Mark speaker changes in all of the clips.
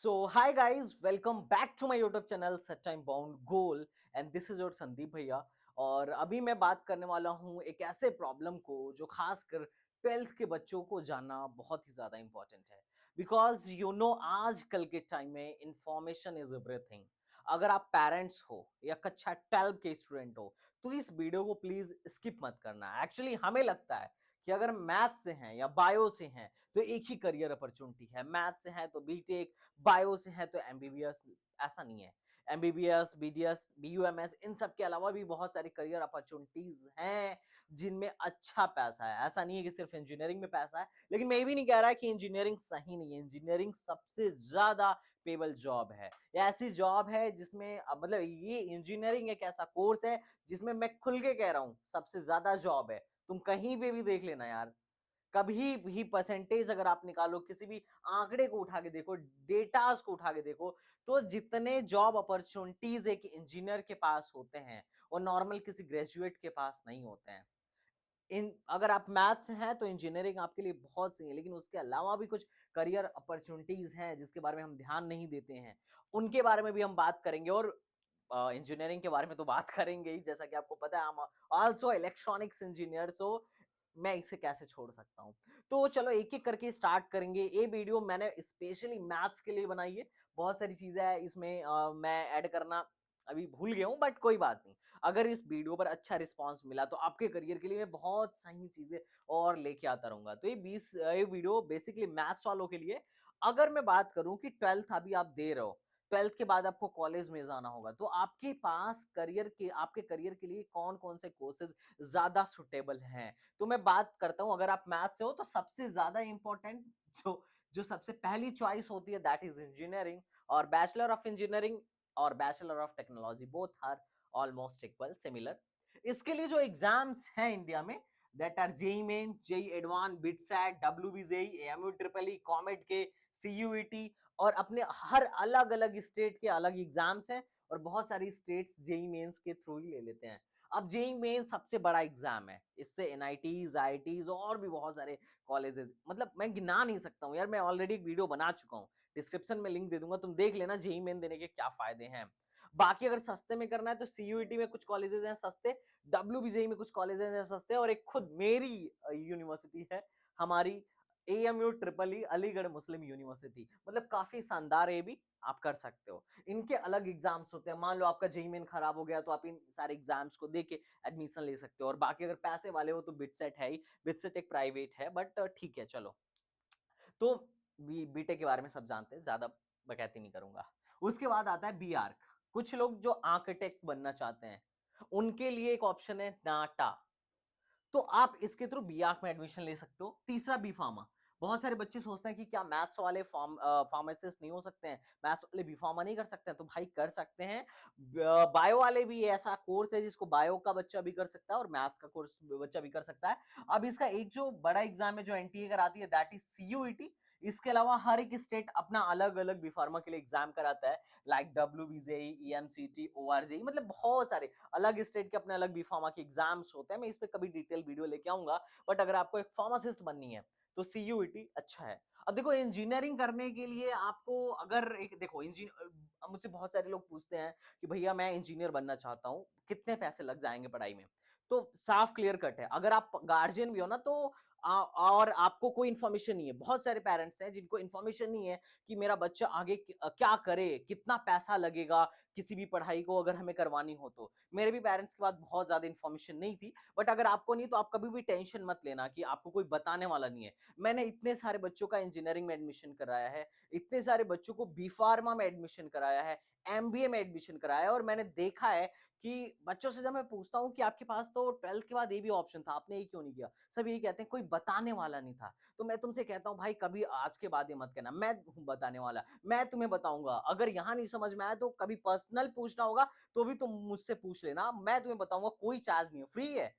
Speaker 1: Hi guys, welcome back to my YouTube channel Set Time Bound Goal and this is your Sandeep भैया। और अभी मैं बात करने वाला हूँ एक ऐसे प्रॉब्लम को जो खासकर 12th के बच्चों को जानना बहुत ही ज्यादा इंपॉर्टेंट है। बिकॉज आजकल के टाइम में इंफॉर्मेशन इज एवरीथिंग। अगर आप पेरेंट्स हो या कक्षा 12 के स्टूडेंट हो तो इस वीडियो को प्लीज स्किप मत करना। एक्चुअली हमें लगता है कि अगर मैथ से हैं या बायो से हैं तो एक ही करियर अपॉर्चुनिटी है, मैथ से है तो बीटेक, बायो से है तो एमबीबीएस। ऐसा नहीं है। एमबीबीएस, बीडीएस, बीयूएमएस, इन सब के अलावा भी बहुत सारी करियर अपॉर्चुनिटीज हैं जिनमें अच्छा पैसा है। ऐसा नहीं है कि सिर्फ इंजीनियरिंग में पैसा है, लेकिन मैं ये भी नहीं कह रहा कि इंजीनियरिंग सही नहीं है। इंजीनियरिंग सबसे ज्यादा पेबल जॉब है। ये ऐसी जॉब है जिसमें मतलब ये इंजीनियरिंग एक ऐसा कोर्स है जिसमें मैं खुल के कह रहा हूं सबसे ज्यादा जॉब है। तुम कहीं पे भी देख लेना यार, कभी भी परसेंटेज अगर आप निकालो, किसी भी आंकड़े को उठा के देखो, डेटास को उठा के देखो, तो जितने जॉब अपॉर्चुनिटीज एक इंजीनियर के पास होते हैं वो नॉर्मल किसी ग्रेजुएट के पास नहीं होते हैं। इन अगर आप मैथ्स से हैं तो इंजीनियरिंग आपके लिए बहुत सही है, लेकिन उसके अलावा भी कुछ करियर अपॉर्चुनिटीज हैं जिसके बारे में हम ध्यान नहीं देते हैं। उनके बारे में भी हम बात करेंगे। और इंजीनियरिंग के बारे में तो बात करेंगे ही, जैसा कि आपको पता है हम आल्सो इलेक्ट्रॉनिक्स इंजीनियर, सो मैं इसे कैसे छोड़ सकता हूं। तो चलो एक एक करके स्टार्ट करेंगे। ये वीडियो मैंने स्पेशली मैथ्स के लिए बनाई है। बहुत सारी चीजें हैं इसमें मैं ऐड करना अभी भूल गया हूं, बट कोई बात नहीं। अगर इस वीडियो पर अच्छा रिस्पांस मिला तो आपके करियर के लिए मैं बहुत सही चीजें और लेके आता रहूंगा। तो ये वीडियो बेसिकली मैथ्स वालों के लिए। अगर मैं बात करूं कि 12th अभी आप दे रहे हो, 12th के बाद आपको कॉलेज में जाना होगा, तो आपके पास आपके करियर के लिए कौन कौन से कोर्सेज ज्यादा सुटेबल हैं। तो मैं बात करता हूं, अगर आप मैथ से हो तो सबसे ज्यादा इंपॉर्टेंट जो जो सबसे पहली चॉइस होती है दैट इज इंजीनियरिंग। और बैचलर ऑफ इंजीनियरिंग और bachelor of technology both are almost equal, similar. इसके लिए जो एग्जाम्स हैं इंडिया में that are JEE Main, JEE advance, BITSAT, WBJEE, AMU triple E, COMEDK, CUET, और अपने हर अलग अलग स्टेट के अलग एग्जाम्स हैं। और बहुत सारी स्टेट्स जेई मेंस के थ्रू ही ले लेते हैं। अब जेई मेन सबसे बड़ा एग्जाम है, इससे एनआईटीज, आईआईटीज और भी बहुत सारे कॉलेजेस, मतलब मैं गिना नहीं सकता हूं यार। मैं ऑलरेडी एक वीडियो बना चुका हूं, डिस्क्रिप्शन में लिंक दे दूंगा, तुम देख लेना जेई मेन देने के क्या फायदे हैं। बाकी अगर सस्ते में करना है तो सीयूईटी में कुछ कॉलेजेस हैं सस्ते, डब्ल्यूबीजेई में कुछ कॉलेजेस हैं सस्ते, और एक खुद मेरी यूनिवर्सिटी है, हमारी एएमयू ट्रिपल ई, अलीगढ़ मुस्लिम यूनिवर्सिटी, मतलब काफी शानदार। ये भी आप कर सकते हो। इनके अलग एग्जाम्स होते हैं। मान लो आपका जेई मेन खराब हो गया तो आप इन सारे एग्जाम्स को देके एडमिशन ले सकते हो। और बाकी अगर पैसे वाले हो तो बिटसेट है ही। बिटसेट एक प्राइवेट है, बट ठीक है चलो। तो बीटेक के बारे में सब जानते हैं, ज्यादा बकैती नहीं करूंगा। उसके बाद आता है बी आर्क। कुछ लोग जो आर्किटेक्ट बनना चाहते हैं उनके लिए एक ऑप्शन है नाटा, तो आप इसके थ्रू बी आर्क में एडमिशन ले सकते हो। तीसरा बी फार्मा। बहुत सारे बच्चे सोचते हैं कि क्या मैथ्स वाले फार्मासिस्ट नहीं हो सकते हैं, मैथ्स वाले बी फार्मा नहीं कर सकते हैं। तो भाई कर सकते हैं। बायो वाले भी ऐसा कोर्स है जिसको बायो का बच्चा भी कर सकता है और मैथ्स का कोर्स बच्चा भी कर सकता है। अब इसका एक जो बड़ा एग्जाम है जो एनटीए कराती है दैट इज सीयूईटी। इसके अलावा हर एक स्टेट अपना अलग अलग बी फार्मा के लिए एग्जाम कराता है, लाइक डब्ल्यूबीजेई, ईएमसीटी, ओआरजेई, मतलब बहुत सारे अलग स्टेट के अपने अलग बी फार्मा के एग्जाम्स होते हैं। मैं इस पे कभी डिटेल वीडियो लेके आऊंगा। बट अगर आपको एक फार्मासिस्ट बननी है तो सीयूईटी अच्छा है। अब देखो इंजीनियरिंग करने के लिए आपको, अगर एक देखो इंजीनियर, मुझसे बहुत सारे लोग पूछते हैं कि भैया मैं इंजीनियर बनना चाहता हूं, कितने पैसे लग जाएंगे पढ़ाई में। तो साफ क्लियर कट है, अगर आप गार्जियन भी हो ना तो और आपको कोई इंफॉर्मेशन नहीं है। बहुत सारे पेरेंट्स हैं जिनको इंफॉर्मेशन नहीं है कि मेरा बच्चा आगे क्या करे, कितना पैसा लगेगा किसी भी पढ़ाई को अगर हमें करवानी हो तो। मेरे भी पेरेंट्स के पास बहुत ज्यादा इंफॉर्मेशन नहीं थी। बट अगर आपको नहीं तो आप कभी भी टेंशन मत लेना कि आपको कोई बताने वाला नहीं है। मैंने इतने सारे बच्चों का इंजीनियरिंग में एडमिशन कराया है, इतने सारे बच्चों को बी फार्मा में एडमिशन कराया है, एमबीए में एडमिशन कराया है। और मैंने देखा है कि बच्चों से जब मैं पूछता हूं कि आपके पास तो 12th के बाद ये भी ऑप्शन था, आपने ये क्यों नहीं किया, सब यही कहते हैं कोई बताने वाला नहीं था। तो मैं तुमसे कहता हूं भाई कभी आज के बाद ये मत कहना मैं हूं बताने वाला, मैं तुम्हें बताऊंगा। अगर यहां नहीं समझ में आया तो कभी पर्सनल पूछना होगा तो भी तुम मुझसे पूछ लेना, मैं तुम्हें बताऊंगा। कोई चार्ज नहीं है, फ्री है।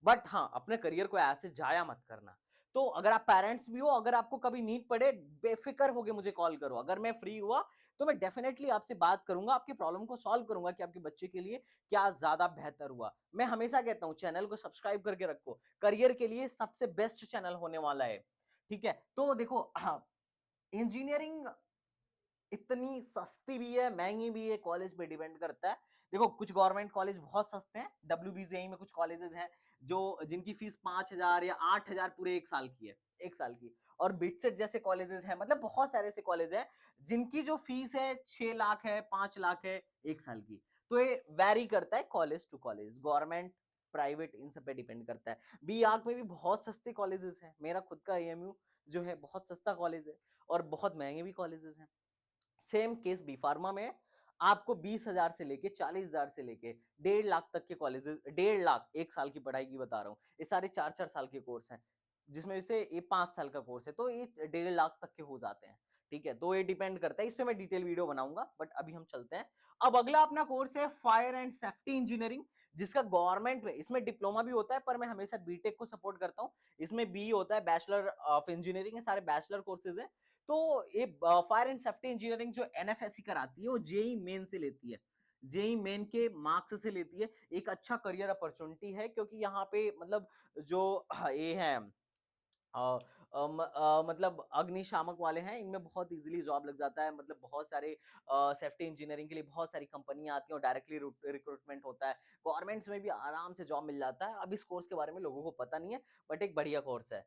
Speaker 1: बट हाँ, अपने करियर को ऐसे जाया मत करना। तो अगर आप पेरेंट्स भी हो, अगर आपको कभी नीड पड़े, बेफिक्र होके मुझे कॉल करो। अगर मैं फ्री हुआ तो मैं डेफिनेटली आपसे बात करूंगा, आपकी प्रॉब्लम को सॉल्व करूंगा कि आपके बच्चे के लिए क्या ज्यादा बेहतर हुआ। मैं हमेशा कहता हूं चैनल को सब्सक्राइब करके रखो, करियर के लिए सबसे बेस्ट चैनल होने वाला है। ठीक है, तो देखो इंजीनियरिंग इतनी सस्ती भी है, महंगी भी है, कॉलेज पे डिपेंड करता है। देखो कुछ गवर्नमेंट कॉलेज बहुत सस्ते हैं, डब्ल्यूबीजेई में कुछ कॉलेजेस हैं जो जिनकी फीस 5,000 या 8,000 पूरे 1 साल की है, 1 साल की। और बिटसेट जैसे कॉलेजेस हैं, मतलब बहुत सारे ऐसे कॉलेज हैं जिनकी जो फीस है 6 लाख है, 5 लाख है 1 साल की। तो ये वैरी करता है college to college, government, private इन सब पे डिपेंड करता है। बी आर्क में भी बहुत सस्ते कॉलेजेस हैं। मेरा खुद का एएमयू जो है बहुत सस्ता कॉलेज है और बहुत महंगे भी कॉलेजेस हैं। सेम केस बी फार्मा में आपको 20,000 से लेके 40,000 से लेके 1.5 लाख तक के कॉलेजेस, 1.5 लाख 1 साल की पढ़ाई की बता रहा हूँ। ये सारे 4-4 साल के कोर्स हैं, जिसमें से ये 5 साल का कोर्स है, तो ये 1.5 लाख तक के हो जाते हैं। ठीक है, तो ये डिपेंड करता है, इस पे मैं डिटेल वीडियो बनाऊंगा, बट अभी हम चलते हैं। अब अगला अपना कोर्स है फायर एंड सेफ्टी इंजीनियरिंग, जिसका गवर्नमेंट में, इसमें डिप्लोमा भी होता है, पर मैं हमेशा बीटेक को सपोर्ट करता हूँ। इसमें बी होता है, बैचलर ऑफ इंजीनियरिंग है, सारे बैचलर कोर्सेज है। तो ये फायर एंड सेफ्टी इंजीनियरिंग जो एनएफएससी कराती है वो जेई मेन से लेती है, जेई मेन के मार्क्स से लेती है। एक अच्छा करियर अपॉर्चुनिटी है, क्योंकि यहाँ पे मतलब जो ये है मतलब अग्निशामक वाले हैं, इनमें बहुत इजीली जॉब लग जाता है। मतलब बहुत सारे सेफ्टी इंजीनियरिंग के लिए बहुत सारी कंपनियां आती हैं और डायरेक्टली रिक्रूटमेंट होता है। गवर्नमेंट्स में भी आराम से जॉब मिल जाता है। अब इस कोर्स के बारे में लोगों को पता नहीं है, बट एक बढ़िया कोर्स है।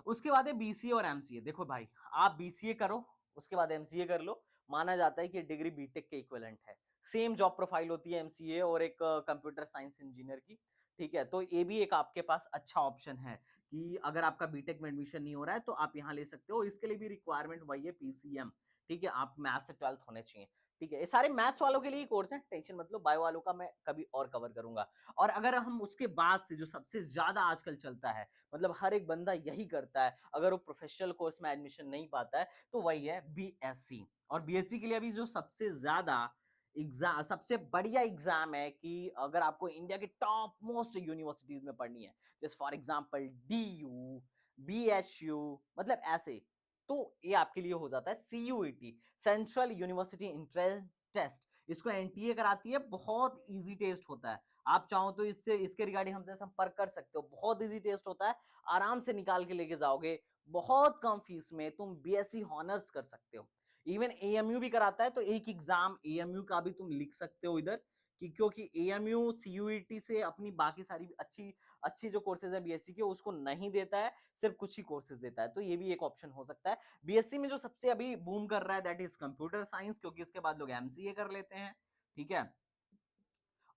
Speaker 1: उसके बाद है बीसीए और एमसीए। देखो भाई, आप बीसीए करो, उसके बाद एमसीए कर लो, माना जाता है कि डिग्री बीटेक के इक्विवेलेंट है। सेम जॉब प्रोफाइल होती है एमसीए और एक कंप्यूटर साइंस इंजीनियर की। ठीक है, तो ये भी एक आपके पास अच्छा ऑप्शन है कि अगर आपका बीटेक में एडमिशन नहीं हो रहा है तो आप यहाँ ले सकते हो। इसके लिए भी रिक्वायरमेंट वही है, पीसीएम। ठीक है, आप मैथ से 12th होने चाहिए। ठीक है, ये सारे मैथ्स वालों के लिए कोर्स है, टेंशन मतलब बायो वालों का मैं कभी और कवर करूंगा। और अगर हम उसके बाद से जो सबसे ज्यादा आजकल चलता है, मतलब हर एक बंदा यही करता है, अगर वो प्रोफेशनल कोर्स में एडमिशन नहीं पाता है, तो वही है बीएससी। और बीएससी के लिए अभी जो सबसे ज्यादा एग्जाम, सबसे बढ़िया एग्जाम है कि अगर आपको इंडिया के टॉप मोस्ट यूनिवर्सिटीज में पढ़नी है, जैसे फॉर एग्जांपल डीयू, बीएचयू, मतलब ऐसे, तो ये आपके लिए हो जाता है CUET, central university entrance test. इसको एनटीए कराती है, बहुत इजी टेस्ट होता है। आप चाहो तो इससे, इसके रिगार्डिंग हमसे संपर्क कर सकते हो। बहुत इजी टेस्ट होता है, आराम से निकाल के लेके जाओगे, बहुत कम फीस में तुम बीएससी हॉनर्स कर सकते हो। इवन एएमयू भी कराता है, तो एक एग्जाम एएमयू का भी तुम लिख सकते हो इधर, कि क्योंकि एएमयू सीयूईटी से अपनी बाकी सारी अच्छी अच्छी जो कोर्सेज है बीएससी के, उसको नहीं देता है, सिर्फ कुछ ही कोर्सेज देता है। तो ये भी एक ऑप्शन हो सकता है। बीएससी में जो सबसे अभी बूम कर रहा है दैट इज कंप्यूटर साइंस, क्योंकि इसके बाद लोग एमसीए कर लेते हैं। ठीक है,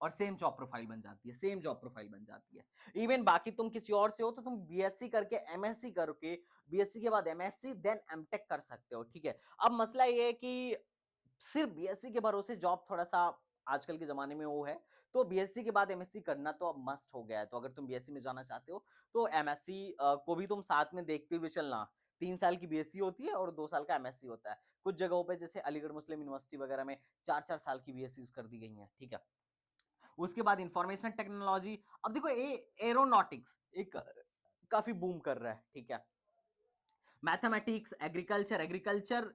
Speaker 1: और सेम जॉब प्रोफाइल बन जाती है, सेम जॉब प्रोफाइल बन जाती है। इवन बाकी तुम किसी और से हो तो तुम बीएससी करके एमएससी करके, बीएससी के बाद एमएससी देन एमटेक कर सकते हो। ठीक है, अब मसला ये है कि सिर्फ बीएससी के भरोसे जॉब थोड़ा सा आजकल के जमाने में वो है, तो बीएससी के बाद एमएससी करना तो अब मस्ट हो गया है। तो अगर तुम बीएससी में जाना चाहते हो तो एमएससी को भी तुम साथ में देखते हुए चलना। 3 साल की बीएससी होती है और 2 साल का एमएससी होता है। कुछ जगहों पे जैसे अलीगढ़ मुस्लिम यूनिवर्सिटी वगैरह में 4-4 साल की बीएससी कर दी गई है। ठीक है, उसके बाद इंफॉर्मेशन टेक्नोलॉजी। अब देखो ये एरोनॉटिक्स एक काफी बूम कर रहा है। ठीक है, मैथमेटिक्स, एग्रीकल्चर, एग्रीकल्चर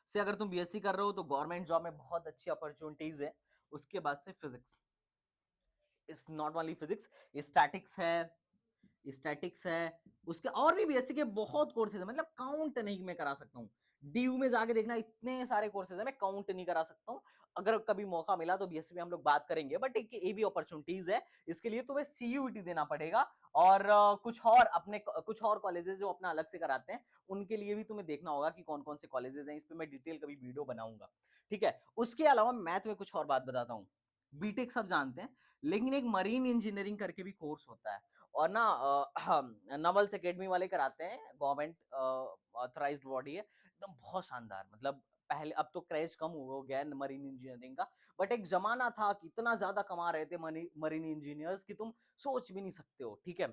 Speaker 1: से अगर तुम बीएससी कर रहे हो तो गवर्नमेंट जॉब में बहुत अच्छी अपॉर्चुनिटीज है। उसके बाद से physics, it's not only physics, statics है, स्टैटिक्स है। उसके और भी बीएससी के बहुत कोर्सेज है, मतलब काउंट नहीं मैं करा सकता हूँ। डीयू में जाके देखना, इतने सारे कोर्सेज है, मैं काउंट नहीं करा सकता हूँ। अगर कभी मौका मिला तो बीएससी में हम लोग बात करेंगे, बट एक ये भी अपॉर्चुनिटीज है। इसके लिए तुम्हें सीयूईटी देना पड़ेगा, और कुछ और अपने कुछ और कॉलेजेस जो अपना अलग से कराते हैं, उनके लिए भी तुम्हें देखना होगा कि कौन कौन से कॉलेजेस हैं। इस पे मैं डिटेल कभी वीडियो बनाऊंगा। ठीक है, उसके अलावा मैं तुम्हें कुछ और बात बताता हूँ। बीटेक सब जानते हैं, लेकिन एक मरीन इंजीनियरिंग करके भी कोर्स होता है, और ना नवल्स एकेडमी वाले कराते हैं, गवर्नमेंट ऑथराइज्ड बॉडी है, एकदम बहुत शानदार। मतलब पहले, अब तो क्रेज कम हो गया है मरीन इंजीनियरिंग का, बट एक जमाना था कि इतना ज्यादा कमा रहे थे मरीन इंजीनियर्स कि तुम सोच भी नहीं सकते हो। ठीक है,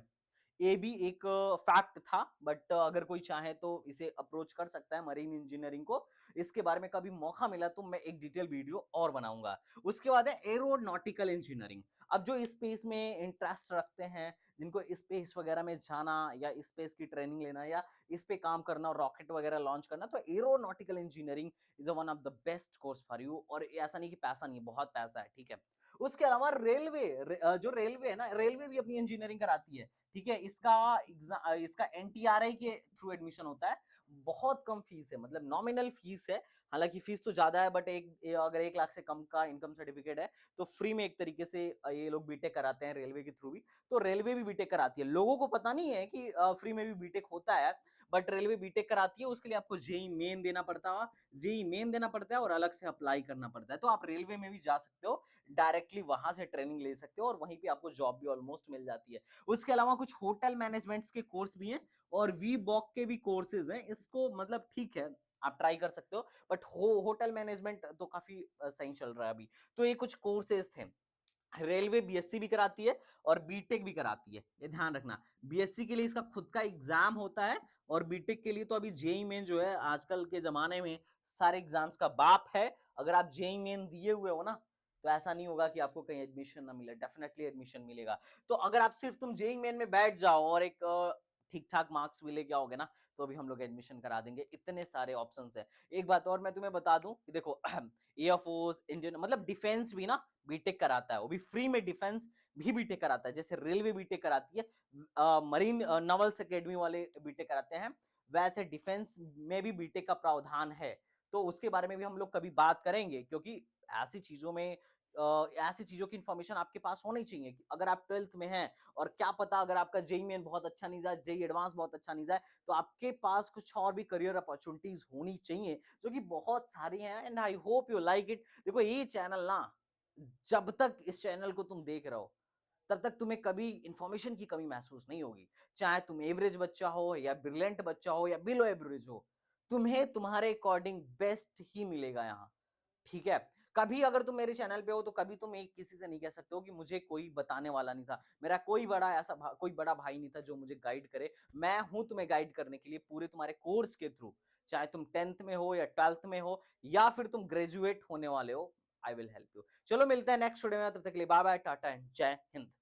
Speaker 1: ये भी एक फैक्ट था, बट अगर कोई चाहे तो इसे अप्रोच कर सकता है मरीन इंजीनियरिंग को। इसके बारे में कभी मौका मिला तो मैं एक डिटेल वीडियो और बनाऊंगा। उसके बाद है एरोनॉटिकल इंजीनियरिंग। अब जो स्पेस में इंटरेस्ट रखते हैं, जिनको स्पेस वगैरह में जाना या स्पेस की ट्रेनिंग लेना या इस पे काम करना और रॉकेट वगैरह लॉन्च करना, तो aeronautical engineering is one of the best course for you. और ऐसा नहीं कि पैसा नहीं, बहुत पैसा है। ठीक है, उसके अलावा जो रेलवे है ना, रेलवे भी अपनी इंजीनियरिंग कराती है। ठीक है, इसका एनटीआरआई के थ्रू एडमिशन होता है। बहुत कम फीस है, मतलब नॉमिनल फीस है। हालांकि फीस तो ज्यादा है, बट अगर 1 लाख से कम का इनकम सर्टिफिकेट है तो फ्री में एक तरीके से ये लोग बीटेक कराते हैं रेलवे के थ्रू भी। तो रेलवे भी बीटेक कराती है, लोगों को पता नहीं है कि फ्री में भी बीटेक होता है, बट रेलवे बीटेक कराती है। उसके लिए आपको जेई मेन देना पड़ता है, और अलग से अप्लाई करना पड़ता है। तो आप रेलवे में भी जा सकते हो, डायरेक्टली वहां से ट्रेनिंग ले सकते हो और वहीं पे आपको जॉब भी ऑलमोस्ट मिल जाती है। उसके अलावा कुछ होटल मैनेजमेंट्स के कोर्स भी हैं और वी बॉक के भी कोर्सेज हैं। इसको मतलब ठीक है, आप ट्राई कर सकते हो, बट होटल मैनेजमेंट तो काफी सही चल रहा है अभी। तो ये कुछ कोर्सेज थे। रेलवे बीएससी भी कराती है और बीटेक भी कराती है, ये ध्यान रखना। बीएससी के लिए इसका खुद का एग्जाम होता है और बीटेक के लिए तो अभी जेई मेन जो है आजकल के जमाने में सारे एग्जाम्स का बाप है। अगर आप जेई मेन दिए हुए हो ना, तो ऐसा नहीं होगा कि आपको कहीं एडमिशन ना मिले, डेफिनेटली एडमिशन मिलेगा। तो अगर आप सिर्फ तुम जेई मेन में बैठ जाओ और एक ठीक ठाक मार्क्स भी लेके आओगे ना, तो अभी हम लोग एडमिशन करा देंगे। इतने सारे ऑप्शंस है। एक बात और मैं तुम्हें बता दूं कि देखो एयरफोर्स, इंडियन, मतलब डिफेंस भी ना बीटेक कराता है, वो भी फ्री में। डिफेंस भी बीटेक कराता है, जैसे रेलवे बीटेक कराती है, मरीन नवल्स एकेडमी वाले बीटेक कराते हैं, वैसे डिफेंस में भी बीटेक का प्रावधान है। तो उसके बारे में भी हम लोग कभी बात करेंगे, क्योंकि ऐसी चीजों में ऐसी चीजों की इंफॉर्मेशन आपके पास होनी चाहिए कि अगर आप 12th में हैं और क्या पता अगर आपका जेई मेन बहुत अच्छा नहीं जाए, जेई एडवांस बहुत अच्छा नहीं जाए, तो आपके पास कुछ और भी करियर अपॉर्चुनिटीज होनी चाहिए, जो कि बहुत सारी हैं। And I hope you like it. देखो ये चैनल ना, जब तक इस चैनल को तुम देख रहे हो तब तक तुम्हें कभी इंफॉर्मेशन की कमी महसूस नहीं होगी। चाहे तुम एवरेज बच्चा हो या ब्रिलियंट बच्चा हो या बिलो एवरेज हो, तुम्हें तुम्हारे अकॉर्डिंग बेस्ट ही मिलेगा यहाँ। ठीक है। कभी अगर तुम मेरे चैनल पे हो तो कभी तुम एक किसी से नहीं कह सकते हो कि मुझे कोई बताने वाला नहीं था, मेरा कोई बड़ा ऐसा कोई बड़ा भाई नहीं था जो मुझे गाइड करे। मैं हूं तुम्हें गाइड करने के लिए पूरे तुम्हारे कोर्स के थ्रू। चाहे तुम 10th में हो या 12th में हो या फिर तुम ग्रेजुएट होने वाले हो, आई विल हेल्प यू। चलो मिलते हैं नेक्स्ट वीडियो में, तब तक के लिए बाय बाय, टाटा एंड जय हिंद।